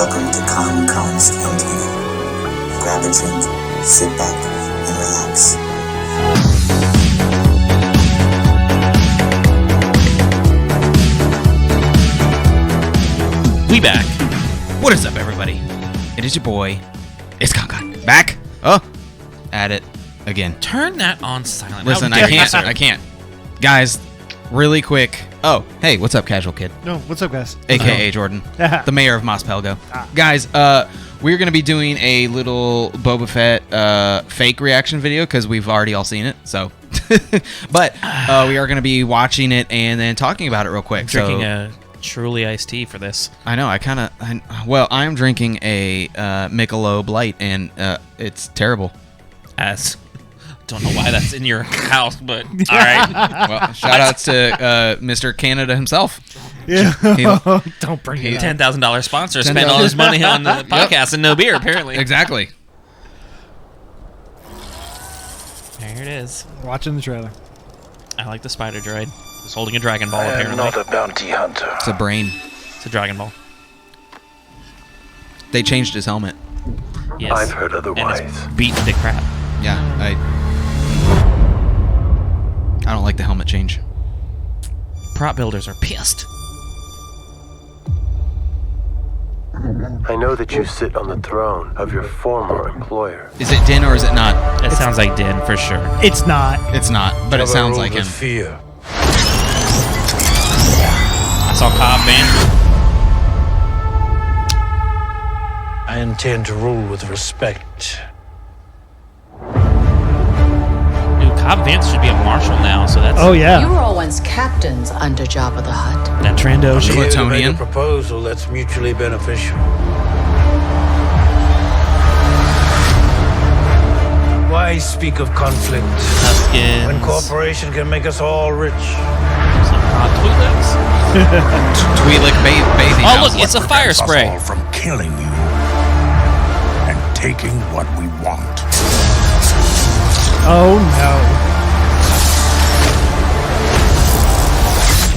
Welcome to KonKon's Cantina. Grab a drink, sit back, and relax. We back. What is up, everybody? It is your boy. It's KonKon. Back. Oh, at it again. Turn that on silent. Listen, How dare you, I sir. can't. Guys, really quick. Oh, hey, what's up, Casual Kid? No, what's up, guys? AKA Jordan, the mayor of Mospelgo. Guys, we're going to be doing a little Boba Fett fake reaction video because we've already all seen it. So, but we are going to be watching it and then talking about it real quick. Drinking a truly iced tea for this. I know. I'm drinking a Michelob Light, and it's terrible. Don't know why that's in your house, but all right. Well, shout outs to Mr. Canada himself. Yeah. Don't bring it up. $10,000 sponsor spent all his money on the podcast and no beer, apparently. Exactly. There it is. Watching the trailer. I like the spider droid. He's holding a Dragon Ball, I am apparently. not a bounty hunter. It's a brain. It's a Dragon Ball. They changed his helmet. Yes. I've heard And otherwise. it's beaten to crap. Yeah, I don't like the helmet change. Prop builders are pissed. I know that you sit on the throne of your former employer. Is it Din or is it not? It sounds like Din, for sure. It's not. It's not, but it sounds like him. Fear. I saw Cobb Vanth. I intend to rule with respect. Dude, Cobb Vanth should be a marshal now, so that's... Oh, yeah. You were all once captains under Jabba the Hutt. That Trando shit. Here to make a Platonian. proposal that's mutually beneficial. Why speak of conflict Tuskens. when cooperation can make us all rich? Some hot Twi'leks. Twi'lek bathing Oh, house. look, it's a fire Prevents us spray. all from killing you and taking what we want. Oh, no.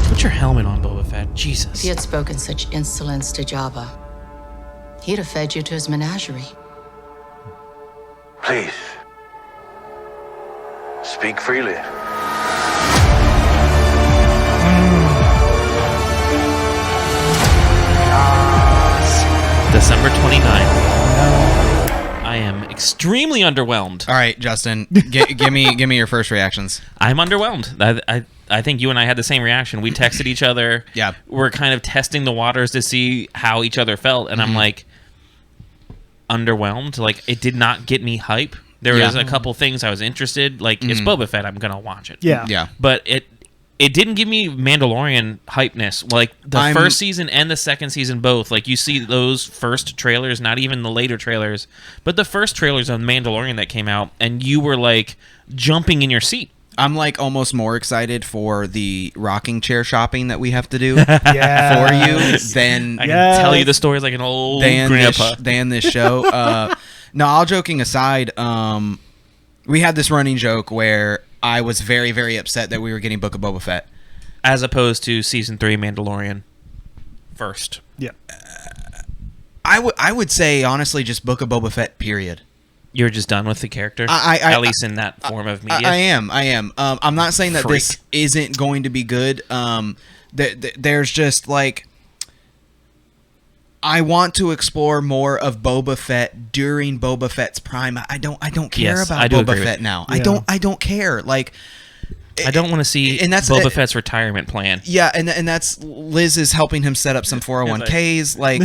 Put your helmet on, Boba Fett. Jesus. If you had spoken such insolence to Jabba, he'd have fed you to his menagerie. Please. Speak freely. December 29th. I am extremely underwhelmed. All right, Justin, give me your first reactions. I'm underwhelmed. I think you and I had the same reaction. We texted each other. Yeah. We're kind of testing the waters to see how each other felt, and I'm like, underwhelmed. Like, it did not get me hype. There was a couple things I was interested. Like, it's Boba Fett. I'm gonna watch it. Yeah. Yeah. But it didn't give me Mandalorian hypeness. Like, the first season and the second season both. Like, you see those first trailers, not even the later trailers, but the first trailers of Mandalorian that came out, and you were, like, jumping in your seat. I'm like almost more excited for the rocking chair shopping that we have to do Yeah. for you than I can tell you the stories like an old grandpa. than this show. No, all joking aside, we had this running joke where I was very, very upset that we were getting Book of Boba Fett. As opposed to Season 3 Mandalorian first. Yeah. I would say, honestly, just Book of Boba Fett, period. You're just done with the character? At least in that form of media? I am. I'm not saying that Freak. this isn't going to be good. There's just, like... I want to explore more of Boba Fett during Boba Fett's prime. I don't care Yes, about I do Boba agree with Fett you. now. Yeah. I don't care. Like, I don't want to see and that's Boba Fett's retirement plan. yeah, and that's Liz is helping him set up some 401ks, like,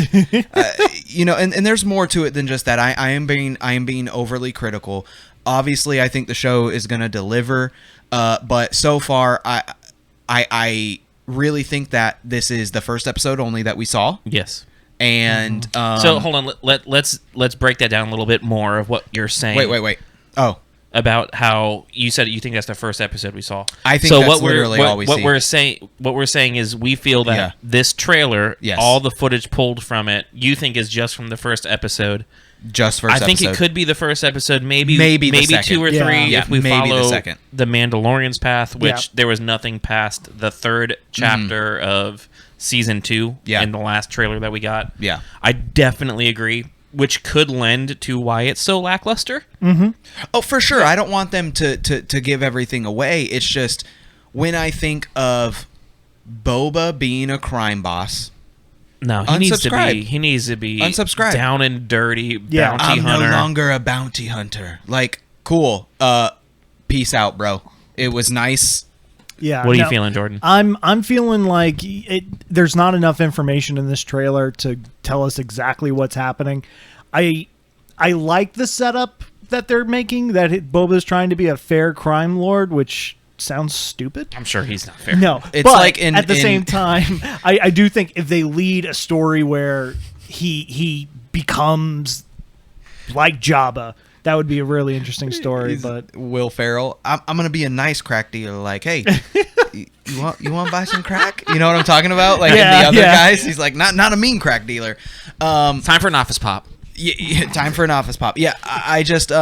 and there's more to it than just that. I am being overly critical. Obviously, I think the show is going to deliver, but so far, I really think that this is the first episode only that we saw. Yes. And So hold on, let's break that down a little bit more of what you're saying. Wait. Oh, about how you said you think that's the first episode we saw. I think so. that's What literally we're all we what see. we're saying is we feel that Yeah. this trailer, Yes. all the footage pulled from it, you think is just from the first episode. just first. I think episode. it could be the first episode, maybe the second. 2 or 3 Yeah, if we maybe the follow second. the Mandalorian's path, which Yeah. there was nothing past the third chapter of season 2 in the last trailer that we got. Yeah. I definitely agree, which could lend to why it's so lackluster. Oh, for sure. I don't want them to give everything away. It's just when I think of Boba being a crime boss. No, he needs to be unsubscribe. Down and dirty bounty I'm hunter. no longer a bounty hunter. Like, cool. Peace out, bro. It was nice. Yeah. What are you feeling, Jordan? I'm feeling like there's not enough information in this trailer to tell us exactly what's happening. I like the setup that they're making, that Boba's trying to be a fair crime lord, which sounds stupid. I'm sure he's not fair. No, it's but like at the same time, I do think if they lead a story where he becomes like Jabba, that would be a really interesting story. But Will Ferrell, I'm gonna be a nice crack dealer. Like, hey, you want to buy some crack? You know what I'm talking about? Like in the other guys, he's like not a mean crack dealer. Time for an office pop. Yeah, time for an office pop. Yeah, I just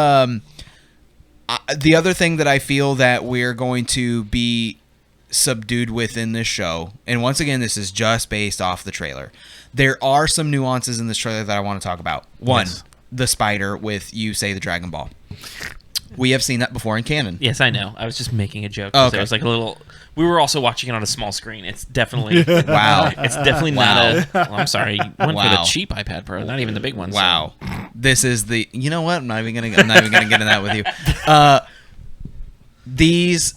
the other thing that I feel that we're going to be subdued within this show, and once again, this is just based off the trailer. There are some nuances in this trailer that I want to talk about. One, the spider with you say the Dragon Ball. We have seen that before in canon. Yes, I know. I was just making a joke. Okay. It was like a little. We were also watching it on a small screen. It's definitely Wow. It's definitely not a. Well, I'm sorry. You went for the cheap iPad Pro, not even the big one. Wow. So. This is the. You know what? I'm not even gonna get in that with you. These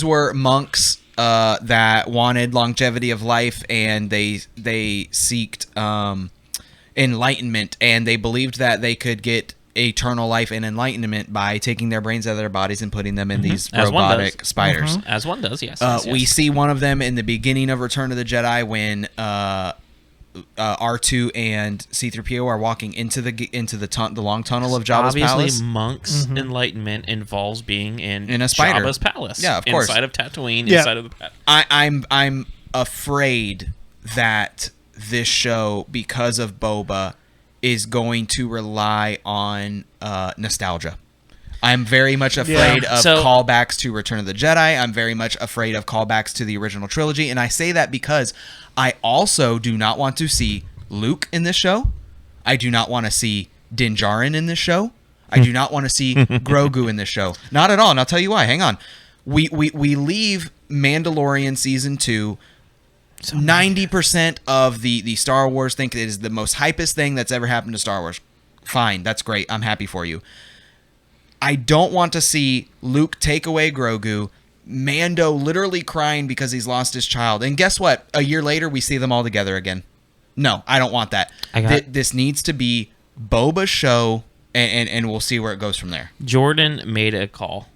were monks that wanted longevity of life, and they seeked enlightenment, and they believed that they could get eternal life and enlightenment by taking their brains out of their bodies and putting them in these robotic spiders. As one does, yes. We see one of them in the beginning of Return of the Jedi when R2 and C-3PO are walking into the long tunnel of Jabba's palace. Obviously, monks' enlightenment involves being in a spider. Jabba's palace. Yeah, of course. Inside of Tatooine, inside of the I'm afraid that this show, because of Boba, is going to rely on nostalgia. I'm very much afraid of callbacks to Return of the Jedi. I'm very much afraid of callbacks to the original trilogy. And I say that because I also do not want to see Luke in this show. I do not want to see Din Djarin in this show. I do not want to see Grogu in this show. Not at all. And I'll tell you why. Hang on. We leave Mandalorian Season 2... 90% of the Star Wars think it is the most hypest thing that's ever happened to Star Wars. Fine, that's great. I'm happy for you. I don't want to see Luke take away Grogu, Mando literally crying because he's lost his child. And guess what? A year later, we see them all together again. No, I don't want that. This needs to be Boba's show, and we'll see where it goes from there. Jordan made a call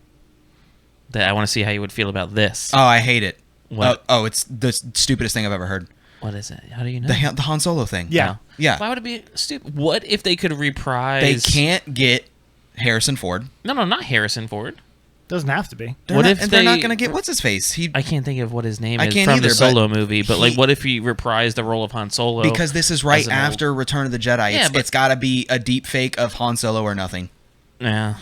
that I want to see how you would feel about this. Oh, I hate it. What? It's the stupidest thing I've ever heard. What is it? How do you know? The Han Solo thing. Yeah. Yeah. Why would it be stupid? What if they could reprise... They can't get Harrison Ford. No, not Harrison Ford. Doesn't have to be. They're not going to get... What's his face? I can't think of what his name is from the Solo movie, but like, what if he reprised the role of Han Solo? Because this is right after Return of the Jedi. It's got to be a deep fake of Han Solo or nothing. Yeah.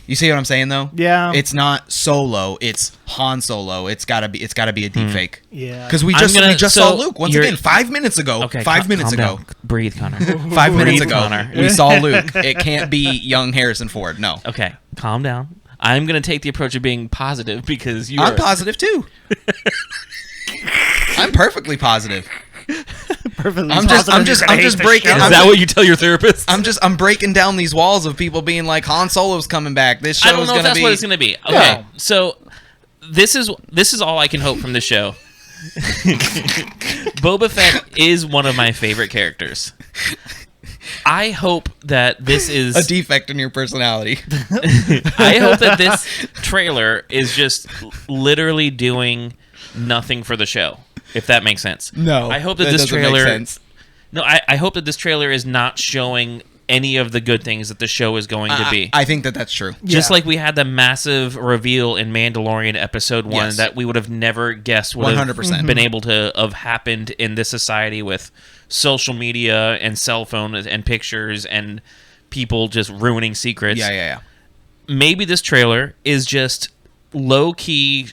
You see what I'm saying though? Yeah. It's not Solo, it's Han Solo. It's gotta be a deep fake. Yeah. Because we just saw Luke once again 5 minutes ago. Okay, 5 minutes ago. Down. Breathe, Connor. 5 minutes ago. Connor. We saw Luke. It can't be young Harrison Ford. No. Okay, calm down. I'm gonna take the approach of being positive because I'm positive too. I'm perfectly positive. Perfectly. I'm just breaking. Is that what you tell your therapist? I'm breaking down these walls of people being like, Han Solo's coming back. This show is going to be. I don't know if that's what it's going to be. Okay, no. So this is all I can hope from the show. Boba Fett is one of my favorite characters. I hope that this is a defect in your personality. I hope that this trailer is just literally doing nothing for the show. If that makes sense. No, I hope that this trailer. No, I hope that this trailer is not showing any of the good things that the show is going to be. I think that's true. Just like we had the massive reveal in Mandalorian Episode 1 that we would have never guessed would have 100%. Been able to have happened in this society with social media and cell phones and pictures and people just ruining secrets. Yeah. Maybe this trailer is just low-key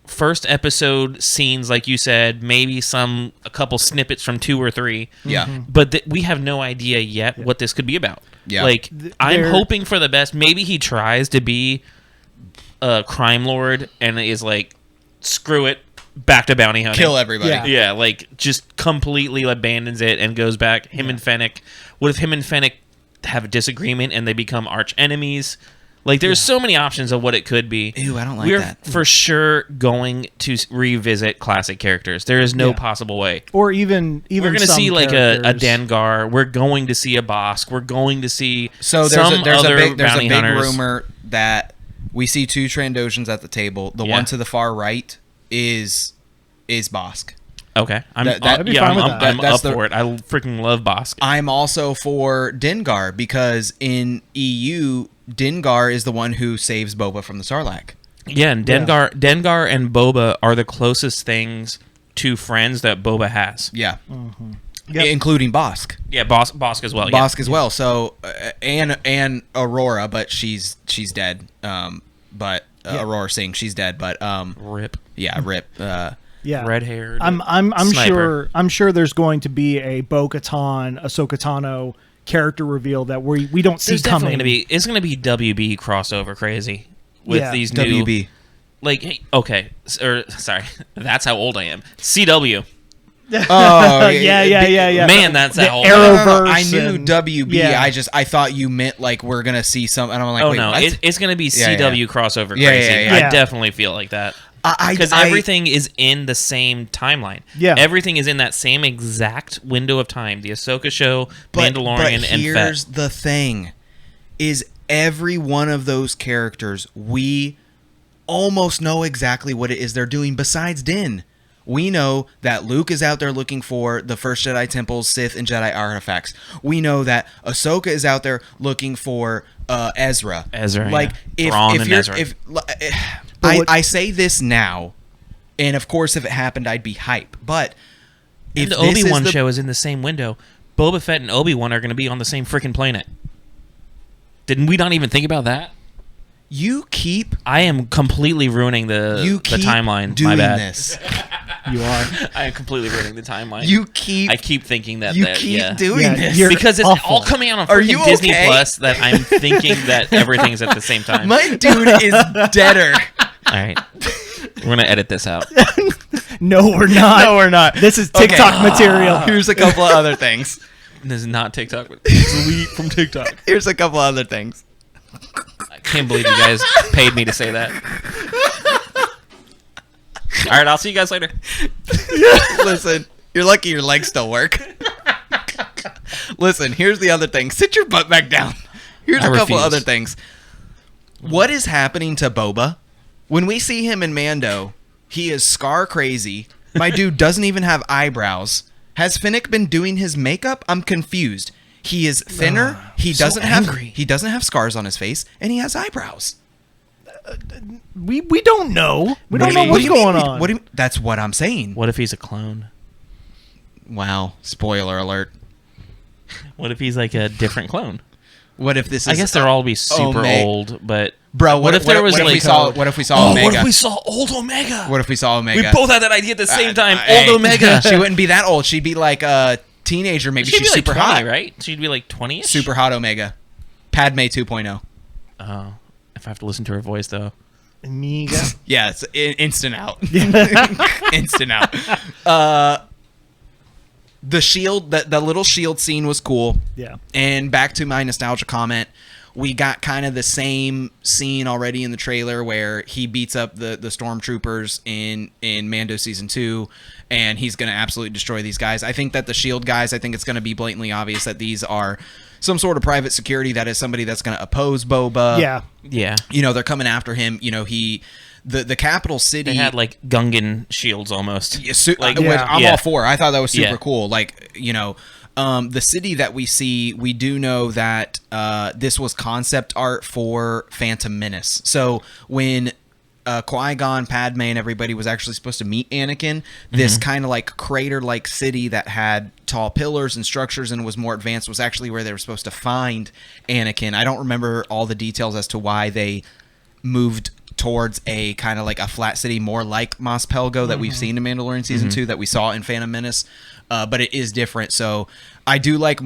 first episode scenes, like you said, maybe a couple snippets from 2 or 3. Yeah. But we have no idea yet what this could be about. Yeah. Like, I'm hoping for the best. Maybe he tries to be a crime lord and is like, screw it, back to bounty hunting. Kill everybody. Yeah, like, just completely abandons it and goes back. Him and Fennec. What if him and Fennec have a disagreement and they become arch enemies? Like, there's so many options of what it could be. Ew, I don't like We're that. for sure going to revisit classic characters. There is no possible way. Or even We're going to some see like a characters. Dengar. We're going to see a Bosk. We're going to see So some there's other a big bounty hunters. rumor that we see 2 Trandoshans at the table. The one to the far right is Bosk. Okay, I'd be fine with that. I'm That's up for it. I freaking love Bosk. I'm also for Dengar because in EU, Dengar is the one who saves Boba from the Sarlacc. Yeah, and Dengar and Boba are the closest things to friends that Boba has. Yeah. Yep. Including Bosk. Yeah, Bosk as well. Bosk as well. So and Aurora, but she's dead. But Aurora Singh, she's dead. But Rip. Yeah, rip. Yeah, red-haired. I'm sniper. sure there's going to be a Bo-Katan, Ahsoka Tano character reveal that we don't see There's definitely coming. it's going to be WB crossover crazy with these new WB. Like, hey, okay, sorry, that's how old I am. CW. Oh yeah. Man, that's The how old. Arrowverse I knew and- WB. yeah. I thought you meant like we're gonna see some. And I'm like, Oh wait, no, what? it's going to be Yeah, CW crossover crazy. Yeah. Yeah. I definitely feel like that. Because I- everything is in the same timeline. Yeah. Everything is in that same exact window of time. The Ahsoka show, Mandalorian, but and here's Fett. the thing: is every one of those characters we almost know exactly what it is they're doing. Besides Din, we know that Luke is out there looking for the first Jedi temples, Sith, and Jedi artifacts. We know that Ahsoka is out there looking for Ezra. Like Thrawn and Ezra. I say this now, and of course, if it happened, I'd be hype. But if the this is Obi-Wan the- show is in the same window. Boba Fett and Obi-Wan are going to be on the same freaking planet. Didn't we not even think about that? you keep I am completely ruining the timeline. doing My bad. this. You are. I am completely ruining the timeline. I keep thinking that. You keep doing Yeah, this. you're because it's awful. all coming out on Are freaking you Disney okay? Plus that I'm thinking that everything's at the same time. My dude is deader. All right, we're gonna edit this out. No, we're not. No, we're not. This is Okay. TikTok material. Here's a couple of other things. This is not TikTok. But delete from TikTok. Here's a couple other things. I can't believe you guys paid me to say that. All right, I'll see you guys later. Listen, you're lucky your legs still work. Listen, here's the other thing. Sit your butt back down. Here's I a couple refuse. other things. What is happening to Boba? When we see him in Mando, he is scar crazy. My dude doesn't even have eyebrows. Has Finnick been doing his makeup? I'm confused. He is thinner. He so doesn't angry. he doesn't have scars on his face, and he has eyebrows. We don't know. We don't know What what's do you mean? going on. What do you, that's what I'm saying. What if he's a clone? Wow, spoiler alert. What if he's like a different clone? What if this is I guess they'll all be super Omega. old, but Bro, what if there was what if like we saw what if we saw Omega? What if we saw old Omega? What if we saw Omega? We both had that idea at the same time. Hey, Old Omega. She wouldn't be that old. She'd be like a teenager. Maybe She'd she's be like super 20, hot. right? She'd be like 20ish. Super hot Omega. Padme 2.0. Oh, if I have to listen to her voice though. Amiga. Yeah, it's instant out. Instant out. The shield, the little shield scene was cool. Yeah. And back to my nostalgia comment, we got kind of the same scene already in the trailer where he beats up the stormtroopers in Mando Season 2, and he's going to absolutely destroy these guys. I think that the shield guys, I think it's going to be blatantly obvious that these are some sort of private security, that is somebody that's going to oppose Boba. Yeah. Yeah. You know, they're coming after him. You know, the capital city... They had like Gungan shields almost. Like, Like, which I'm yeah. all for. I thought that was super Yeah. cool. Like, you know, the city that we see, we do know that this was concept art for Phantom Menace. So when Qui-Gon, Padme, and everybody was actually supposed to meet Anakin, this kind of like crater-like city that had tall pillars and structures and was more advanced was actually where they were supposed to find Anakin. I don't remember all the details as to why they moved towards a kind of like a flat city, more like Mos Pelgo that we've seen in Mandalorian Season 2, that we saw in Phantom Menace, but it is different. So I do like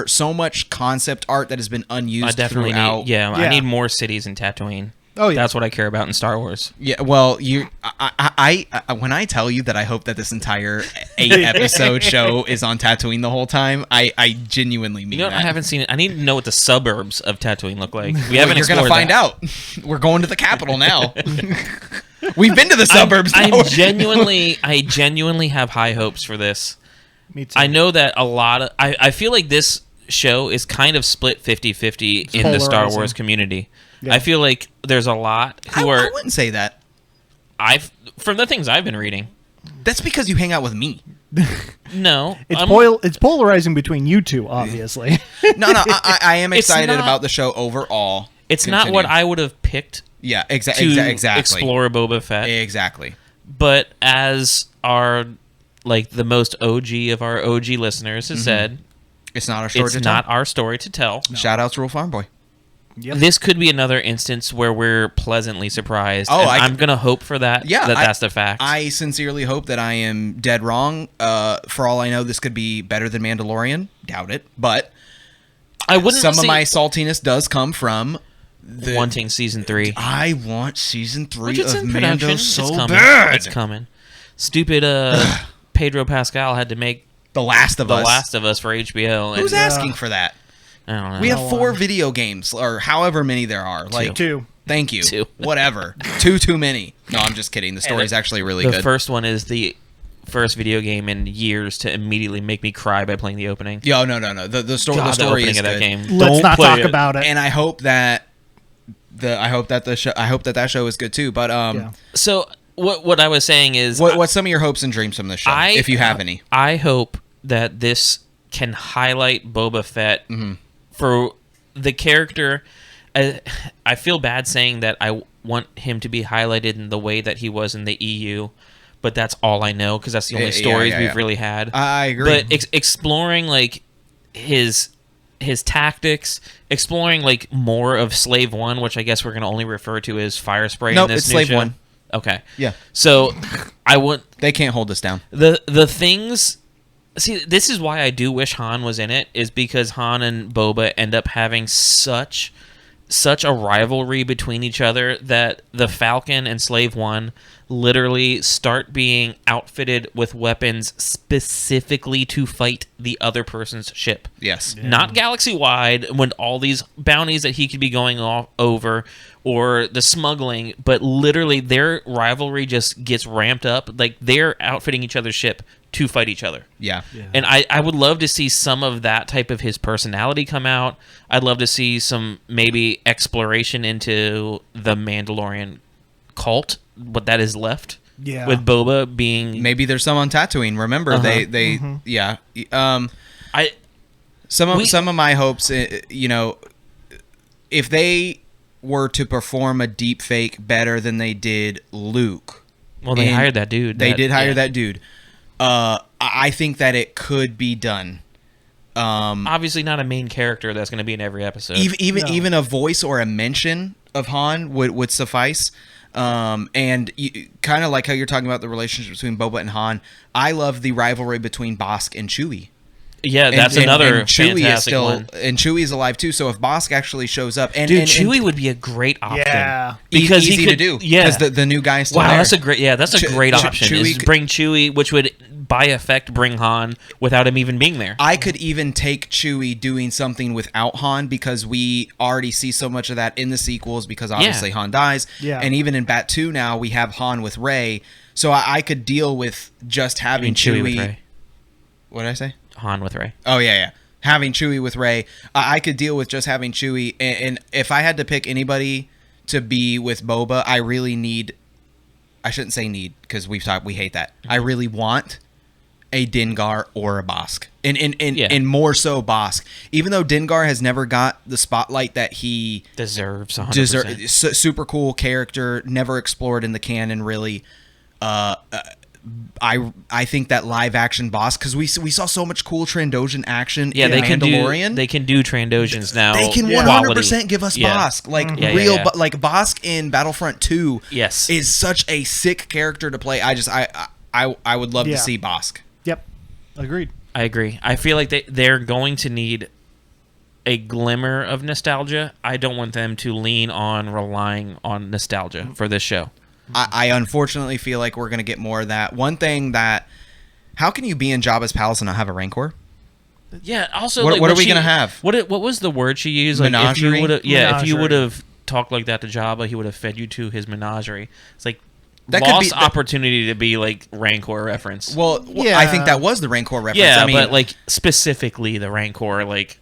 so much concept art that has been unused I definitely throughout. I need more cities in Tatooine. Oh, yeah. That's what I care about in Star Wars. Yeah, well, I when I tell you that I hope that this entire 8-episode show is on Tatooine the whole time, I genuinely mean You know what? that. I haven't seen it. I need to know what the suburbs of Tatooine look like. We Well, haven't you're gonna explored find that. out. We're going to the capital now. We've been to the suburbs. I genuinely have high hopes for this. Me too. I know that a lot of... I feel like this show is kind of split 50-50 in the Star polarizing. Wars community. Yeah. I feel like there's a lot who I are... wouldn't say that. From the things I've been reading. That's because you hang out with me. No. It's polarizing between you two, obviously. No, I am It's excited not- about the show overall. It's not what I would have picked Yeah, to exactly. explore Boba Fett. Exactly. But as our... Like the most OG of our OG listeners has said, It's not our story it's to not tell. our story to tell. Shout out to Rule Farm Boy. Yep. This could be another instance where we're pleasantly surprised. Oh, and I- I'm gonna hope for that. Yeah, that's the fact. I sincerely hope that I am dead wrong. For all I know, this could be better than Mandalorian. Doubt it, but I wouldn't. some of say- my saltiness does come from wanting season 3. I want season 3 Which it's of in production. Mando It's so coming. bad. It's coming. Stupid Pedro Pascal had to make The Last of The Us. Last of Us for HBO. Who's and, asking for that? I don't know. We have 4 video games, or however many there are. Like, Two. thank you. 2. Whatever. Too many. No, I'm just kidding. The story's actually really the good. first one is the first video game in years to immediately make me cry by playing the opening. Yo, no. The story. God, The the story opening is of that good. game. Let's Don't not play talk it. about it. And I hope that that show is good too. But Yeah. So what I was saying is, what's some of your hopes and dreams from this show, if you have any? I hope that this can highlight Boba Fett for the character. I feel bad saying that I want him to be highlighted in the way that he was in the EU, but that's all I know because that's the only stories we've really had. I agree. But exploring like his tactics, exploring like more of Slave One, which I guess we're going to only refer to as Fire Spray. Nope, in this it's new Slave show. One. Okay. Yeah. So I want They can't hold us down. the things. See, this is why I do wish Han was in it, is because Han and Boba end up having such a rivalry between each other that the Falcon and Slave One literally start being outfitted with weapons specifically to fight the other person's ship. Yes. Not galaxy-wide, when all these bounties that he could be going over, or the smuggling, but literally their rivalry just gets ramped up. Like, they're outfitting each other's ship to fight each other. Yeah. And I would love to see some of that type of his personality come out. I'd love to see some maybe exploration into the Mandalorian cult, what that is left. Yeah. With Boba being... Maybe there's some on Tatooine. Remember, they yeah. Some of my hopes, if they were to perform a deep fake better than they did Luke. Well, they hired that dude. They did hire that dude. I think that it could be done. Obviously not a main character that's going to be in every episode. Even a voice or a mention of Han would suffice. And kind of like how you're talking about the relationship between Boba and Han, I love the rivalry between Bossk and Chewie. Yeah, that's another and Chewie fantastic is still, one. and Chewie is alive too. So if Bossk actually shows up, and Chewie would be a great option. Yeah. Because easy he could to do. Yeah, because the new guy's still wow, there. that's a great option. Chewie Is bring Chewie, which would by effect bring Han without him even being there. I could even take Chewie doing something without Han because we already see so much of that in the sequels because obviously Han dies. Yeah. And even in Bat 2 now we have Han with Rey. So I could deal with just having Chewie with Rey. What did I say? Han with Rey. Oh, yeah. Having Chewie with Rey. I could deal with just having Chewie. And if I had to pick anybody to be with Boba, I really need... I shouldn't say need because we hate that. I really want a Dengar or a Bossk. And more so Bossk. Even though Dengar has never got the spotlight that he... Deserves 100%. Super cool character, never explored in the canon really. I think that live action boss, because we saw so much cool Trandoshan action Yeah, in they Mandalorian. can do Trandoshans now. They can 100% give us Bosk, like like Bosk in Battlefront 2. Yes, is such a sick character to play. I would love to see Bosk. Yep, agreed. I agree. I feel like they're going to need a glimmer of nostalgia. I don't want them to lean on relying on nostalgia for this show. I unfortunately feel like we're going to get more of that. One thing that, how can you be in Jabba's palace and not have a Rancor? Yeah. Also, what are we going to have? What was the word she used? Like, menagerie? if you would have talked like that to Jabba, he would have fed you to his menagerie. It's like that lost could be opportunity to be like Rancor reference. Well, I think that was the Rancor reference. Yeah, I mean, but like specifically the Rancor, like.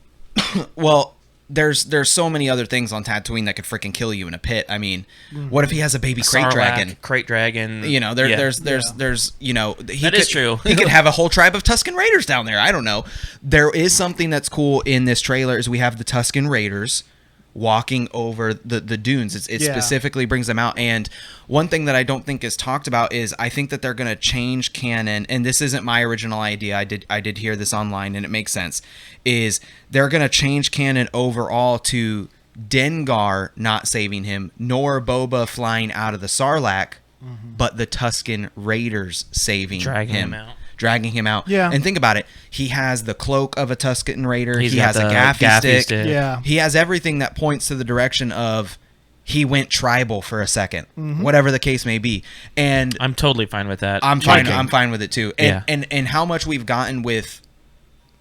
Well, there's so many other things on Tatooine that could freaking kill you in a pit. I mean, what if he has a baby crate dragon? Crate dragon. You know, there's you know, that is true. He could have a whole tribe of Tusken Raiders down there. I don't know. There is something that's cool in this trailer is we have the Tusken Raiders walking over the dunes. It specifically brings them out. And one thing that I don't think is talked about is I think that they're going to change canon, and this isn't my original idea. I did hear this online and it makes sense, is they're going to change canon overall to Dengar not saving him, nor Boba flying out of the Sarlacc, but the Tusken Raiders saving dragging him out. Yeah. And think about it. He has the cloak of a Tusken Raider. He has a gaffy stick. Yeah. He has everything that points to the direction of he went tribal for a second, whatever the case may be. And I'm totally fine with that. I'm fine with it too. And, Yeah. and how much we've gotten with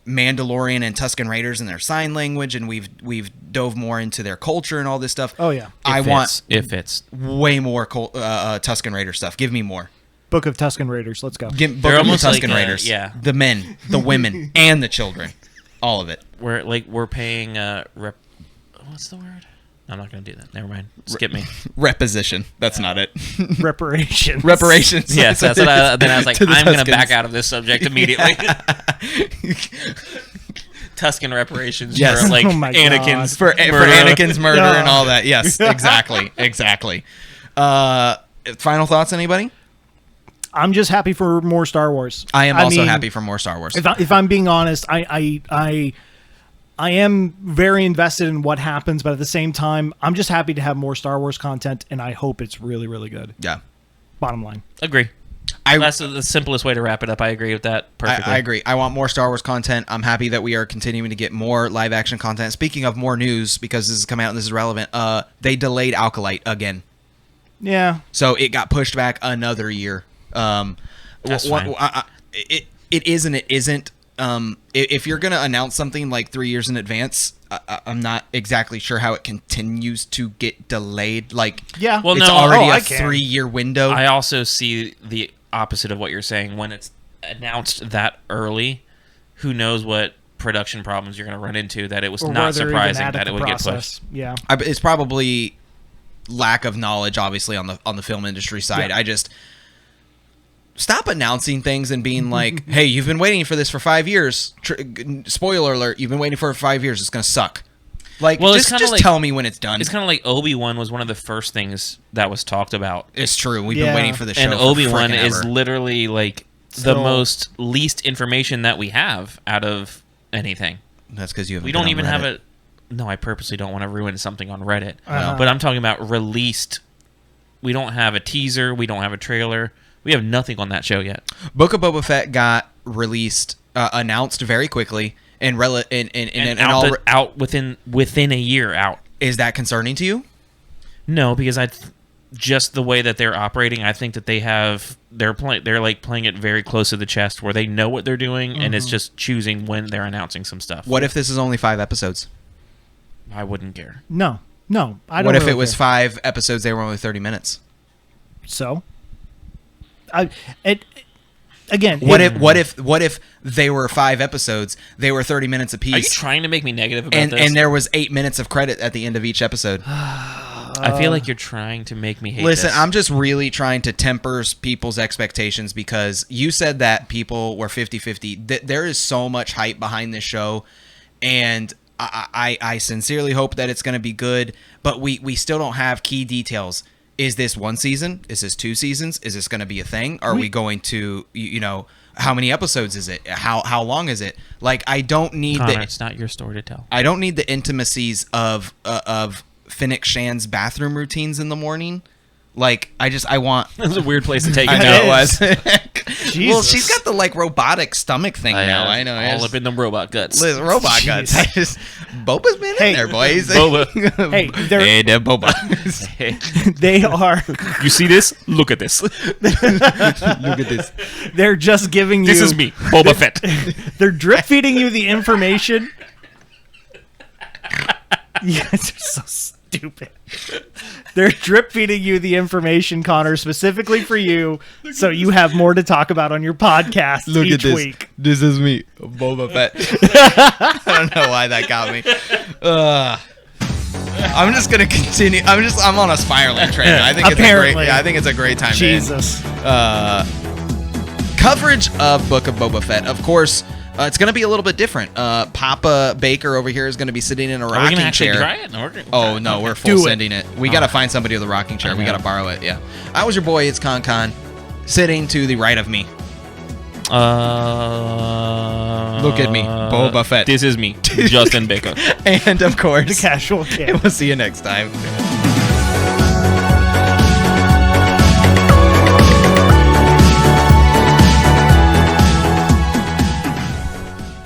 Mandalorian and Tusken Raiders and their sign language, and we've dove more into their culture and all this stuff. Oh yeah. If it's way more Tusken Raider stuff. Give me more. Book of Tusken Raiders. Let's go. Book of the almost Tusken like, Raiders. yeah. The men, the women, and the children. All of it. we're paying what's the word? I'm not going to do that. Never mind. Skip me. Reposition. That's not it. Reparations. Reparations. Yes, that's what then I was like, To the I'm going to Tuskens. back out of this subject immediately. Tusken reparations Yes. for like Oh my Anakin's for murder. Anakin's murder No. and all that. Yes, exactly. Final thoughts, anybody? I'm just happy for more Star Wars. I am also mean, happy for more Star Wars. If I'm being honest, I am very invested in what happens, but at the same time, I'm just happy to have more Star Wars content, and I hope it's really, really good. Yeah. Bottom line. Agree. That's the simplest way to wrap it up. I agree with that perfectly. I agree. I want more Star Wars content. I'm happy that we are continuing to get more live action content. Speaking of more news, because this is coming out and this is relevant, they delayed Alkalite again. Yeah. So it got pushed back another year. That's fine. It is and it isn't. If you're going to announce something like 3 years in advance, I'm not exactly sure how it continues to get delayed. Like, Yeah. Well, it's no, already I a can. 3-year window. I also see the opposite of what you're saying. When it's announced that early, who knows what production problems you're going to run into, that it was Or not whether even surprising add that the it would get process. pushed. Yeah. It's probably lack of knowledge, obviously, on the film industry side. Yeah. I just stop announcing things and being like, "Hey, you've been waiting for this for 5 years." Spoiler alert: you've been waiting for it for 5 years. It's gonna suck. Like, Well, it's just kinda like- tell me when it's done. It's kind of like Obi-Wan was one of the first things that was talked about. It's true. We've Yeah. been waiting for this show. And for Obi-Wan frickin' is ever. literally like the So- most least information that we have out of anything. That's because you haven't. We don't even have it. No, I purposely don't want to ruin something on Reddit. Uh-huh. But I'm talking about released. We don't have a teaser. We don't have a trailer. We have nothing on that show yet. Book of Boba Fett got released, announced very quickly, and out within a year out. Is that concerning to you? No, because just the way that they're operating, I think that they're like playing it very close to the chest, where they know what they're doing, and it's just choosing when they're announcing some stuff. What if this is only 5 episodes? I wouldn't care. No. I don't. What if really it was care. 5 episodes? They were only 30 minutes. So? What if they were 5 episodes? They were 30 minutes apiece. Are you trying to make me negative about and this? and there was 8 minutes of credit at the end of each episode. I feel like you're trying to make me hate Listen, this. I'm just really trying to temper people's expectations, because you said that people were 50-50. There is so much hype behind this show, and I sincerely hope that it's going to be good, but we still don't have key details. is this one season? Is this 2 seasons? Is this going to be a thing? Are we going to, how many episodes is it? How long is it? Like, I don't need Connor, it's not your story to tell. I don't need the intimacies of Finnick Shan's bathroom routines in the morning. Like, I want. That's a weird place to take it. I know it was. Well, Jesus. she's got the like robotic stomach thing now. I know. All up in the robot guts. Liz, robot guts. Boba's been in there, boys. Boba. Hey, Hey, they're Boba. they are. You see this? Look at this. Look at this. They're just giving you. This is me, Boba Fett. They're drip feeding you the information. You guys are so stupid. They're drip feeding you the information, Connor, specifically for you, so you have more to talk about on your podcast each week. This is me, Boba Fett. I don't know why that got me. I'm just gonna continue. I'm on a spiraling train. I think it's a great time. Jesus. Coverage of Book of Boba Fett, of course. It's going to be a little bit different. Papa Baker over here is going to be sitting in a rocking chair. Try it? No, we're full sending it. We got to find somebody with a rocking chair. We got to borrow it. Yeah. I was your boy. It's KonKon, sitting to the right of me. Look at me, Boba Fett. This is me, Justin Baker. And of course, The Casual Kid. We'll see you next time.